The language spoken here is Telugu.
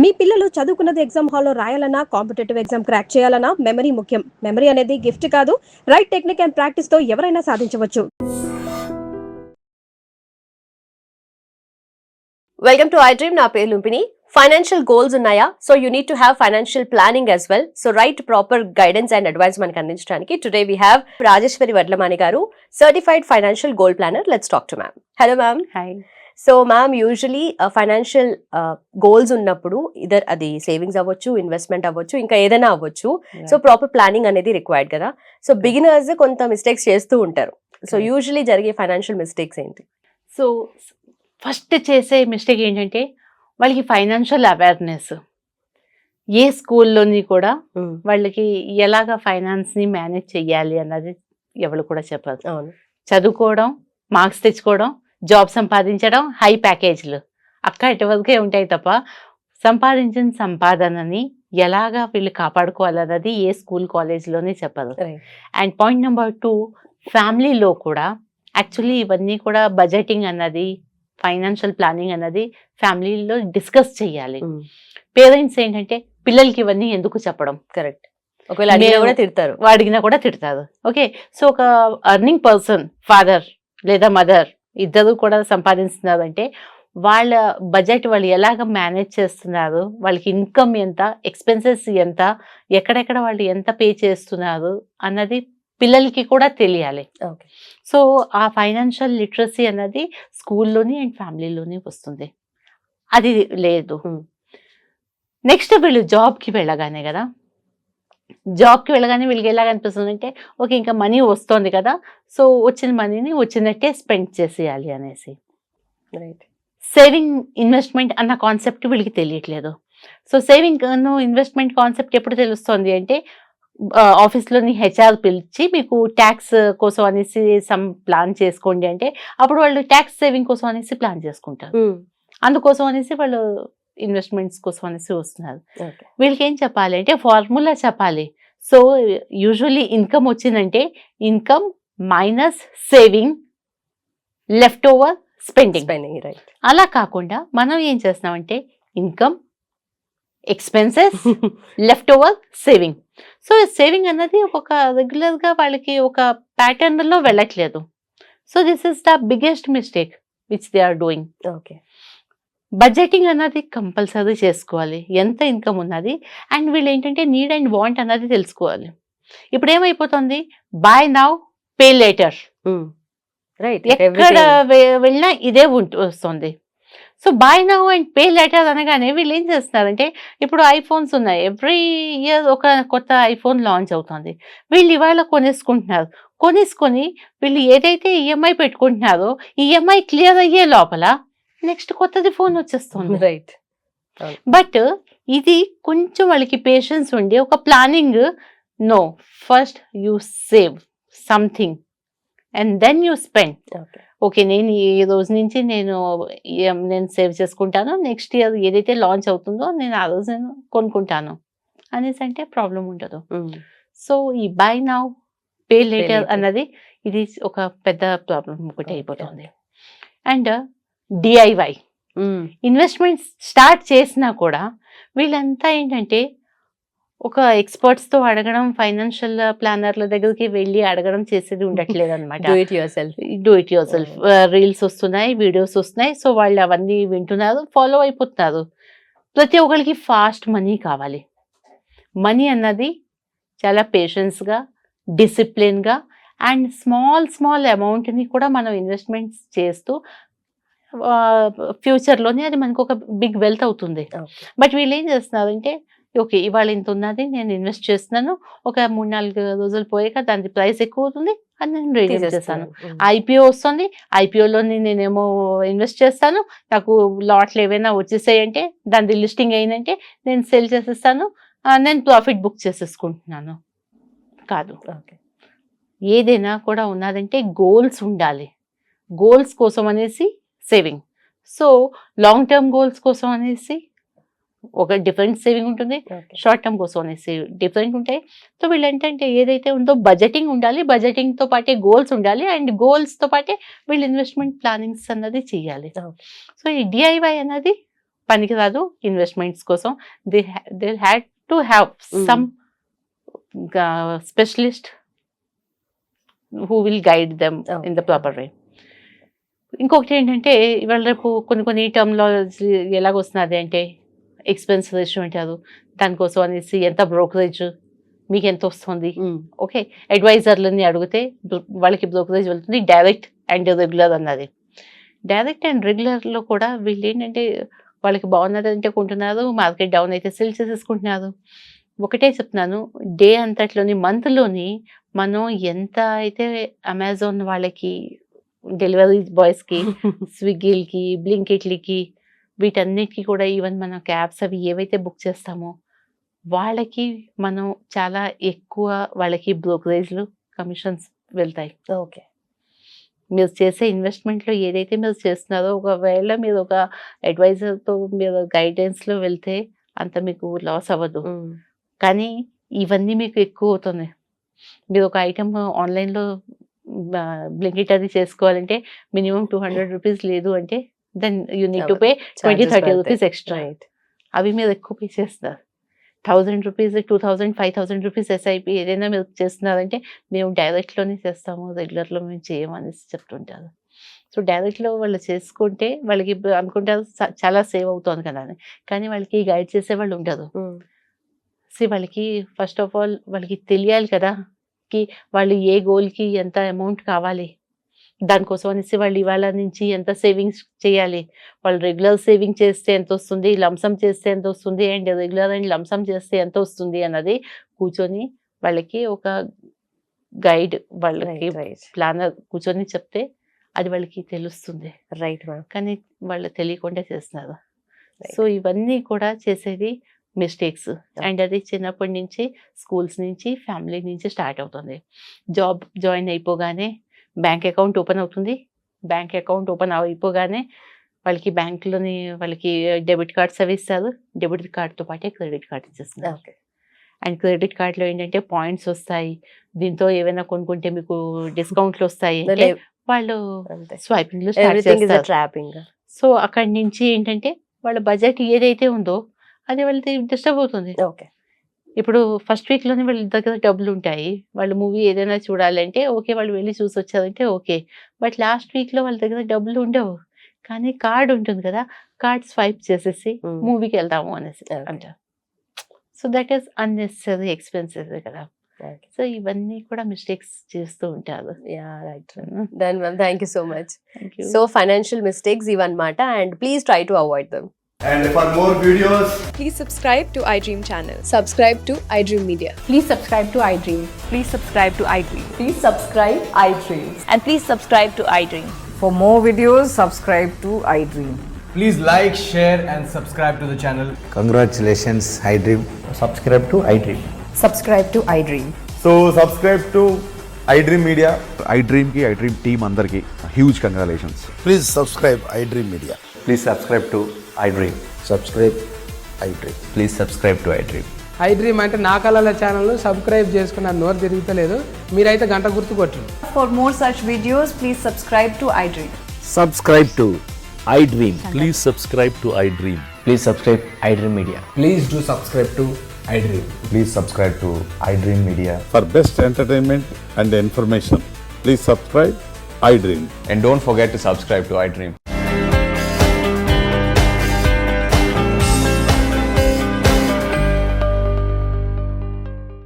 మీ పిల్లలు చదువుకున్నది ఎగ్జామ్ హాల్లో రాయాలన్నా కాంపిటేటివ్ ఎగ్జామ్ క్రాక్ చేయాలన్నా మెమరీ ముఖ్యం. మెమరీ అనేది గిఫ్ట్ కాదు, రైట్ టెక్నిక్ అండ్ ప్రాక్టీస్ తో ఎవరైనా సాధించవచ్చు. Welcome to I dream. నా పేరు లుంపిని. ఫైనాన్షియల్ గోల్స్ ఉన్నాయా? So you need to have financial planning as well. So right proper guidance and advice మనకు అందించడానికి today we have Rajeshwari Vadlamani గారు, certified financial goal planner. Let's talk to ma'am. Hello ma'am. Hi. So ma'am, usually financial goals ఉన్నప్పుడు ఇదర్ అది సేవింగ్స్ అవ్వచ్చు, ఇన్వెస్ట్మెంట్ అవ్వచ్చు, ఇంకా ఏదైనా అవ్వచ్చు. సో ప్రాపర్ ప్లానింగ్ అనేది రిక్వైర్డ్ కదా. సో బిగినర్స్ కొంత మిస్టేక్స్ చేస్తూ ఉంటారు. సో యూజువలీ జరిగే ఫైనాన్షియల్ మిస్టేక్స్ ఏంటి? సో ఫస్ట్ చేసే మిస్టేక్ ఏంటంటే వాళ్ళకి ఫైనాన్షియల్ అవేర్నెస్. ఏ స్కూల్లోని కూడా వాళ్ళకి ఎలాగ ఫైనాన్స్ని మేనేజ్ చెయ్యాలి అన్నది ఎవరు కూడా చెప్పరు. అవును. చదువుకోవడం, మార్క్స్ తెచ్చుకోవడం, జాబ్ సంపాదించడం, హై ప్యాకేజ్లు ఇటువరకే ఉంటాయి తప్ప సంపాదించిన సంపాదనని ఎలాగా వీళ్ళు కాపాడుకోవాలన్నది ఏ స్కూల్ కాలేజ్లోనే చెప్పరు. అండ్ పాయింట్ నెంబర్ 2, ఫ్యామిలీలో కూడా యాక్చువల్లీ ఇవన్నీ కూడా బడ్జెటింగ్ అన్నది, ఫైనాన్షియల్ ప్లానింగ్ అన్నది ఫ్యామిలీలో డిస్కస్ చేయాలి. పేరెంట్స్ ఏంటంటే పిల్లలకి ఇవన్నీ ఎందుకు చెప్పడం? కరెక్ట్. ఒకవేళ అడిగినా కూడా తిడతారు. అడిగినా కూడా తిడతారు. ఓకే, సో ఒక అర్నింగ్ పర్సన్, ఫాదర్ లేదా మదర్ ఇద్దరు కూడా సంపాదిస్తున్నారు అంటే వాళ్ళ బడ్జెట్ వాళ్ళు ఎలాగ మేనేజ్ చేస్తున్నారు, వాళ్ళకి ఇన్కమ్ ఎంత, ఎక్స్పెన్సెస్ ఎంత, ఎక్కడెక్కడ వాళ్ళు ఎంత పే చేస్తున్నారు అన్నది పిల్లలకి కూడా తెలియాలి. సో ఆ ఫైనాన్షియల్ లిటరసీ అన్నది స్కూల్లోని అండ్ ఫ్యామిలీలోని వస్తుంది. అది లేదు. నెక్స్ట్ వీళ్ళు జాబ్కి వెళ్ళగానే వీళ్ళకి ఎలాగ అనిపిస్తుంది అంటే ఓకే ఇంకా మనీ వస్తుంది కదా, సో వచ్చిన మనీని వచ్చినట్టే స్పెండ్ చేసేయాలి అనేసి. సేవింగ్, ఇన్వెస్ట్మెంట్ అన్న కాన్సెప్ట్ వీళ్ళకి తెలియట్లేదు. సో సేవింగ్ ఇన్వెస్ట్మెంట్ కాన్సెప్ట్ ఎప్పుడు తెలుస్తుంది అంటే ఆఫీస్లోని హెచ్ఆర్ పిలిచి మీకు ట్యాక్స్ కోసం అనేసి సమ్ ప్లాన్ చేసుకోండి అంటే అప్పుడు వాళ్ళు ట్యాక్స్ సేవింగ్ కోసం అనేసి ప్లాన్ చేసుకుంటారు. అందుకోసం అనేసి వాళ్ళు ఇన్వెస్ట్మెంట్స్ కోసం అనేసి వస్తున్నారు. వీళ్ళకి ఏం చెప్పాలి అంటే ఫార్ములా చెప్పాలి. సో యూజువల్లీ ఇన్కమ్ వచ్చిందంటే income minus saving, left over spending. అలా కాకుండా మనం ఏం చేస్తున్నామంటే income, expenses, left over saving. So saving అన్నది ఒక రెగ్యులర్గా వాళ్ళకి ఒక ప్యాటర్న్లో వెళ్ళట్లేదు. So this is the biggest mistake which they are doing. Okay. Budgeting అన్నది కంపల్సరీ చేసుకోవాలి, ఎంత ఇన్కమ్ ఉన్నది. అండ్ వీళ్ళు ఏంటంటే నీడ్ అండ్ వాంట్ అన్నది తెలుసుకోవాలి. ఇప్పుడు ఏమైపోతుంది, by now pay later. Right. ఎక్కడ వెళ్ళినా ఇదే వస్తుంది. So by now and pay later అనగానే వీళ్ళు ఏం చేస్తున్నారంటే ఇప్పుడు ఐఫోన్స్ ఉన్నాయి, ఎవ్రీ ఇయర్ ఒక కొత్త ఐఫోన్ లాంచ్ అవుతుంది. వీళ్ళు ఇవాళ కొనేసుకొని వీళ్ళు ఏదైతే ఈఎంఐ పెట్టుకుంటున్నారో ఈఎంఐ క్లియర్ అయ్యే లోపల నెక్స్ట్ కొత్తది ఫోన్ వచ్చేస్తుంది. రైట్. బట్ ఇది కొంచెం వాళ్ళకి పేషెన్స్ ఉండి ఒక planning, no first you save something and then you spend. Okay, నేను ఈ రోజు నుంచి నేను సేవ్ చేసుకుంటాను, నెక్స్ట్ ఇయర్ ఏదైతే లాంచ్ అవుతుందో నేను ఆ రోజు నేను కొనుక్కుంటాను అనేసి అంటే ప్రాబ్లం ఉండదు. సో ఈ బై నౌ పే లేటర్ అన్నది ఇది ఒక పెద్ద ప్రాబ్లం ఒకటి అయిపోతుంది. అండ్ డిఐవై ఇన్వెస్ట్మెంట్ స్టార్ట్ చేసినా కూడా వీళ్ళంతా ఏంటంటే ఒక ఎక్స్పర్ట్స్తో అడగడం, ఫైనాన్షియల్ ప్లానర్ల దగ్గరికి వెళ్ళి అడగడం చేసేది ఉండట్లేదు అనమాట. Do it your self. Reels వస్తున్నాయి, వీడియోస్ వస్తున్నాయి, సో వాళ్ళు అవన్నీ వింటున్నారు, ఫాలో అయిపోతున్నారు. ప్రతి ఒక్కరికి ఫాస్ట్ మనీ కావాలి. మనీ అన్నది చాలా పేషెన్స్గా, డిసిప్లిన్గా అండ్ స్మాల్ అమౌంట్ని కూడా మనం ఇన్వెస్ట్మెంట్స్ చేస్తూ ఫ్యూచర్లోనే అది మనకు ఒక బిగ్ వెల్త్ అవుతుంది. బట్ వీళ్ళు ఏం చేస్తున్నారంటే ఓకే ఇవాళ ఇంత ఉన్నది నేను ఇన్వెస్ట్ చేస్తున్నాను, ఒక 3-4 రోజులు పోయాక దాని ప్రైస్ ఎక్కువ అవుతుంది అని నేను రిలీజ్ చేస్తాను. ఐపీఓ వస్తుంది, ఐపీఓలోని నేనేమో ఇన్వెస్ట్ చేస్తాను, నాకు లాట్లు ఏవైనా వచ్చేసాయంటే దాని లిస్టింగ్ అయిందంటే నేను సెల్ చేసేస్తాను, నేను ప్రాఫిట్ బుక్ చేసేసుకుంటున్నాను. కాదు, ఏదైనా కూడా ఉన్నదంటే గోల్స్ ఉండాలి. గోల్స్ కోసం అనేసి saving, so long term goals కోసం అనేసి ఒక డిఫరెంట్ సేవింగ్ ఉంటుంది, షార్ట్ టర్మ్ కోసం అనేసి డిఫరెంట్ ఉంటాయి. సో వీళ్ళు ఏంటంటే ఏదైతే ఉందో బడ్జెటింగ్ ఉండాలి, బడ్జెటింగ్తో పాటే గోల్స్ ఉండాలి అండ్ గోల్స్తో పాటే వీళ్ళు ఇన్వెస్ట్మెంట్ ప్లానింగ్స్ అన్నది చేయాలి. సో ఈ డిఐవై అనేది పనికిరాదు ఇన్వెస్ట్మెంట్స్ కోసం. They had to have some specialist who will guide them in the proper way. ఇంకొకటి ఏంటంటే ఇవాళ రేపు కొన్ని టర్మ్లో ఎలాగొస్తున్నది అంటే ఎక్స్పెన్స్ రేషియో అంటారు. దానికోసం అనేసి ఎంత బ్రోకరేజ్ మీకు ఎంత వస్తుంది, ఓకే అడ్వైజర్లని అడిగితే వాళ్ళకి బ్రోకరేజ్ వెళ్తుంది. డైరెక్ట్ అండ్ రెగ్యులర్ అన్నది. డైరెక్ట్ అండ్ రెగ్యులర్లో కూడా వీళ్ళు ఏంటంటే వాళ్ళకి బాగున్నది అంటే కొంటున్నారు, మార్కెట్ డౌన్ అయితే సెల్ చేసేసుకుంటున్నారు. ఒకటే చెప్తున్నాను, డే అంతట్లోని మంత్లోని మనం ఎంత అయితే అమెజాన్ వాళ్ళకి డెలివరీ బాయ్స్కి స్విగ్గీలకి బ్లింకిట్లకి వీటన్నిటికీ కూడా ఈవెన్ మన క్యాబ్స్ అవి ఏవైతే బుక్ చేస్తామో వాళ్ళకి మనం చాలా ఎక్కువ వాళ్ళకి బ్రోకరేజ్లు కమిషన్స్ వెళ్తాయి. ఓకే. మీరు చేసే ఇన్వెస్ట్మెంట్లో ఏదైతే మీరు చేస్తున్నారో ఒకవేళ మీరు ఒక అడ్వైజర్తో మీరు గైడెన్స్లో వెళ్తే అంత మీకు లాస్ అవ్వదు. కానీ ఇవన్నీ మీకు ఎక్కువ అవుతుంది. మీరు ఒక ఐటమ్ ఆన్లైన్లో బ్లింకిట్ అది చేసుకోవాలంటే మినిమం 200 రూపీస్ లేదు అంటే then you need to pay 20-30 rupees extra. అవి మీరు ఎక్కువ పే చేస్తున్నారు. 1000 రూపీస్ 2000 5000 రూపీస్ ఎస్ఐపి ఏదైనా మీరు చేస్తున్నారంటే మేము డైరెక్ట్లోనే చేస్తాము, రెగ్యులర్లో మేము చేయమనేసి చెప్తుంటారు. సో డైరెక్ట్లో వాళ్ళు చేసుకుంటే వాళ్ళకి అనుకుంటారు చాలా సేవ్ అవుతుంది కదా అని, కానీ వాళ్ళకి గైడ్ చేసే వాళ్ళు ఉంటారు. వాళ్ళకి ఫస్ట్ ఆఫ్ ఆల్ వాళ్ళకి తెలియాలి కదా కి వాళ్ళు ఏ గోల్కి ఎంత అమౌంట్ కావాలి, దానికోసం అనేసి వాళ్ళు ఇవాళ నుంచి ఎంత సేవింగ్స్ చేయాలి, వాళ్ళు రెగ్యులర్ సేవింగ్ చేస్తే ఎంత వస్తుంది, లంసమ్ చేస్తే ఎంత వస్తుంది, అండ్ రెగ్యులర్ అండ్ లంసమ్ చేస్తే ఎంత వస్తుంది అన్నది కూర్చొని వాళ్ళకి ఒక గైడ్ వాళ్ళకి ప్లానర్ కూర్చొని చెప్తే అది వాళ్ళకి తెలుస్తుంది. Right ma'am. కానీ వాళ్ళు తెలియకుండా చేస్తున్నారు. సో ఇవన్నీ కూడా చేసేది మిస్టేక్స్. అండ్ అది చిన్నప్పటి నుంచి స్కూల్స్ నుంచి ఫ్యామిలీ నుంచి స్టార్ట్ అవుతుంది. జాబ్ జాయిన్ అయిపోగానే బ్యాంక్ అకౌంట్ ఓపెన్ అవుతుంది. బ్యాంక్ అకౌంట్ ఓపెన్ అయిపోగానే వాళ్ళకి బ్యాంక్లోని వాళ్ళకి డెబిట్ కార్డ్స్ అవి ఇస్తారు. డెబిట్ కార్డ్తో పాటే క్రెడిట్ కార్డ్ ఇచ్చేస్తున్నారు. అండ్ క్రెడిట్ కార్డ్లో ఏంటంటే పాయింట్స్ వస్తాయి, దీంతో ఏమైనా కొనుక్కుంటే మీకు డిస్కౌంట్లు వస్తాయి అంటే వాళ్ళు స్వైపింగ్లో స్టార్ట్ చేస్తారు. సో అక్కడి నుంచి ఏంటంటే వాళ్ళ బడ్జెట్ ఏదైతే ఉందో అది వాళ్ళకి డిస్టర్బ్ అవుతుంది. ఓకే. ఇప్పుడు ఫస్ట్ వీక్లోనే వాళ్ళ దగ్గర డబ్బులు ఉంటాయి, వాళ్ళు మూవీ ఏదైనా చూడాలంటే ఓకే వాళ్ళు వెళ్ళి చూసి వచ్చారంటే ఓకే, బట్ లాస్ట్ వీక్లో వాళ్ళ దగ్గర డబ్బులు ఉండవు. కానీ కార్డ్ ఉంటుంది కదా, కార్డ్ స్వైప్ చేసేసి మూవీకి వెళ్దాము అనేసి అంటారు. So that is unnecessary expenses కదా. సో ఇవన్నీ కూడా మిస్టేక్స్ చేస్తూ ఉంటారు. Then ma'am, thank you so much. So financial mistakes ఇవన్నమాట, and please try to avoid them. And for more videos, Please subscribe to iDream channel. Subscribe to iDream Media. Please subscribe to iDream. Please subscribe to iDream. Please subscribe iDream. And please subscribe to iDream. For more videos, subscribe to iDream. please like, share and subscribe to the channel. Congratulations, iDream. Subscribe to iDream. Subscribe to iDream. So subscribe to iDream Media. iDream ki iDream team andarki huge congratulations. Please subscribe iDream Media. Please subscribe to iDream. Subscribe iDream. Please subscribe to iDream. iDream అంటే నా కళల ఛానల్ను సబ్స్క్రైబ్ చేసుకున్న నోరు తిరుగుతలేదు, మీరైతే గంట గుర్తు కొట్టండి. For more such videos, please subscribe to iDream. Subscribe to iDream. Please subscribe to iDream. Please subscribe iDream Media. Please do subscribe to iDream. Please subscribe to iDream Media. For best entertainment and information, please subscribe iDream. And don't forget to subscribe to iDream.